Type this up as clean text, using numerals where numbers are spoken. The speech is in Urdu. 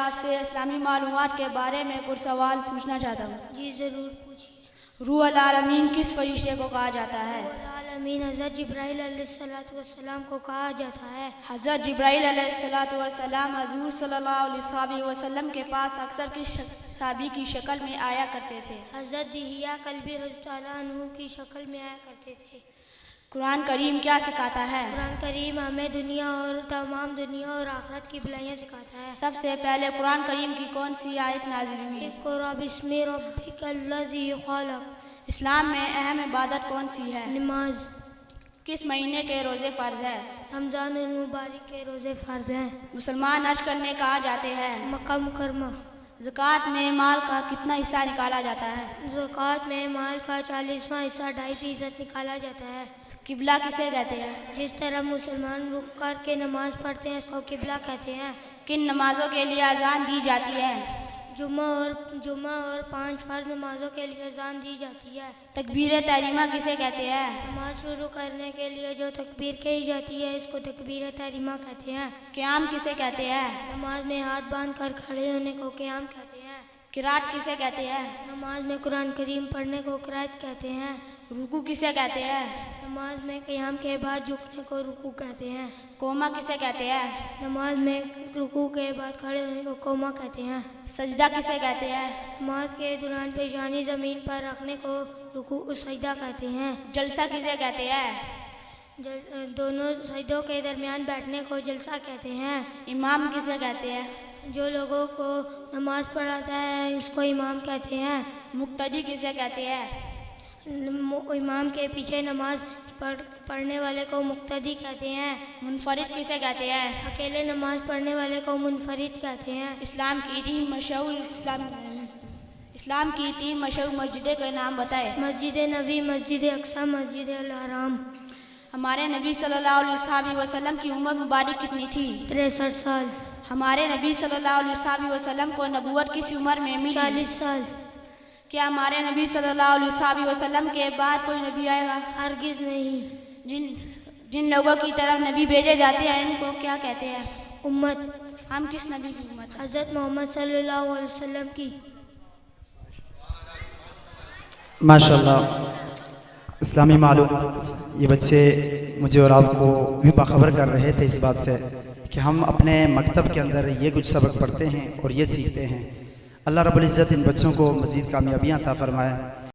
آپ سے اسلامی معلومات کے بارے میں کچھ سوال پوچھنا چاہتا ہوں۔ جی ضرور پوچھیے۔ روح العالمین کس فرشتے کو کہا جاتا ہے؟ روح العالمین حضرت جبرائیل علیہ السلام کو کہا جاتا ہے۔ حضرت جبرائیل علیہ السلام حضور صلی اللہ علیہ وسلم کے پاس اکثر کس صحابی کی شکل میں آیا کرتے تھے؟ حضرت دہیہ کلبی رضی اللہ عنہ کی شکل میں آیا کرتے تھے۔ قرآن کریم کیا سکھاتا ہے؟ قرآن کریم ہمیں دنیا اور تمام دنیا اور آخرت کی بھلائیاں سکھاتا ہے۔ سب سے پہلے قرآن کریم کی کون سی آیت نازل ہوئی؟ اقرأ بسم ربک الذی خلق۔ اسلام میں اہم عبادت کون سی ہے؟ نماز۔ کس مہینے کے روزے فرض ہے؟ رمضان المبارک کے روزے فرض ہیں۔ مسلمان حج کرنے کہاں جاتے ہیں؟ مکہ مکرمہ۔ زکوٰۃ میں مال کا کتنا حصہ نکالا جاتا ہے؟ زکوٰۃ میں مال کا 40واں حصہ 2.5% نکالا جاتا ہے۔ قبلہ کسے کہتے ہیں؟ جس طرح مسلمان رک کر کے نماز پڑھتے ہیں اس کو قبلہ کہتے ہیں۔ کن نمازوں کے لیے اذان دی جاتی ہے؟ جمعہ اور 5 فرض نمازوں کے لیے اذان دی جاتی ہے۔ تکبیر تحریمہ کسے کہتے ہیں؟ نماز شروع کرنے کے لیے جو تکبیر کہی جاتی ہے اس کو تکبیر تحریمہ کہتے ہیں۔ قیام کسے کہتے ہیں؟ نماز میں ہاتھ باندھ کر کھڑے ہونے کو قیام کہتے ہیں۔ قرات کسے کہتے ہیں؟ نماز میں قرآن کریم پڑھنے کو قرات کہتے ہیں۔ رکوع کسے کہتے ہیں؟ نماز میں قیام کے بعد جھکنے کو رکوع کہتے ہیں۔ قوما کسے کہتے ہیں؟ نماز میں رکوع کے بعد کھڑے ہونے کو قوما کہتے ہیں۔ سجدہ کسے کہتے ہیں؟ نماز کے دوران پیشانی زمین پر رکھنے کو رکوع و سجدہ کہتے ہیں۔ جلسہ کسے کہتے ہیں؟ دونوں سجدوں کے درمیان بیٹھنے کو جلسہ کہتے ہیں۔ امام کسے کہتے ہیں؟ جو لوگوں کو نماز پڑھاتا ہے اس کو امام کہتے ہیں۔ مقتدی کسے کہتے ہیں؟ امام کے پیچھے نماز پڑھنے والے کو مقتدی کہتے ہیں۔ منفرد کسے کہتے ہیں؟ اکیلے نماز پڑھنے والے کو منفرد کہتے ہیں۔ اسلام کی تین مشہور مسجدیں کے نام بتائیں۔ مسجد نبی، مسجد اقصی، مسجد الحرام۔ ہمارے نبی صلی اللہ علیہ وسلم کی عمر مبارک کتنی تھی؟ 63 سال۔ ہمارے نبی صلی اللہ علیہ وسلم کو نبوت کس عمر میں ملی؟ 40 سال۔ کیا ہمارے نبی صلی اللہ علیہ وسلم کے بعد کوئی نبی آئے گا؟ ہرگز نہیں۔ جن لوگوں کی طرف نبی بھیجے جاتے ہیں ان کو کیا کہتے ہیں؟ امت۔ ہم کس نبی کی امت؟ حضرت محمد صلی اللہ علیہ وسلم کی۔ ماشاءاللہ اسلامی معلومات یہ بچے مجھے اور آپ کو بھی باخبر کر رہے تھے اس بات سے کہ ہم اپنے مکتب کے اندر یہ کچھ سبق پڑھتے ہیں اور یہ سیکھتے ہیں۔ اللہ رب العزت ان بچوں کو مزید کامیابیاں عطا فرمائے۔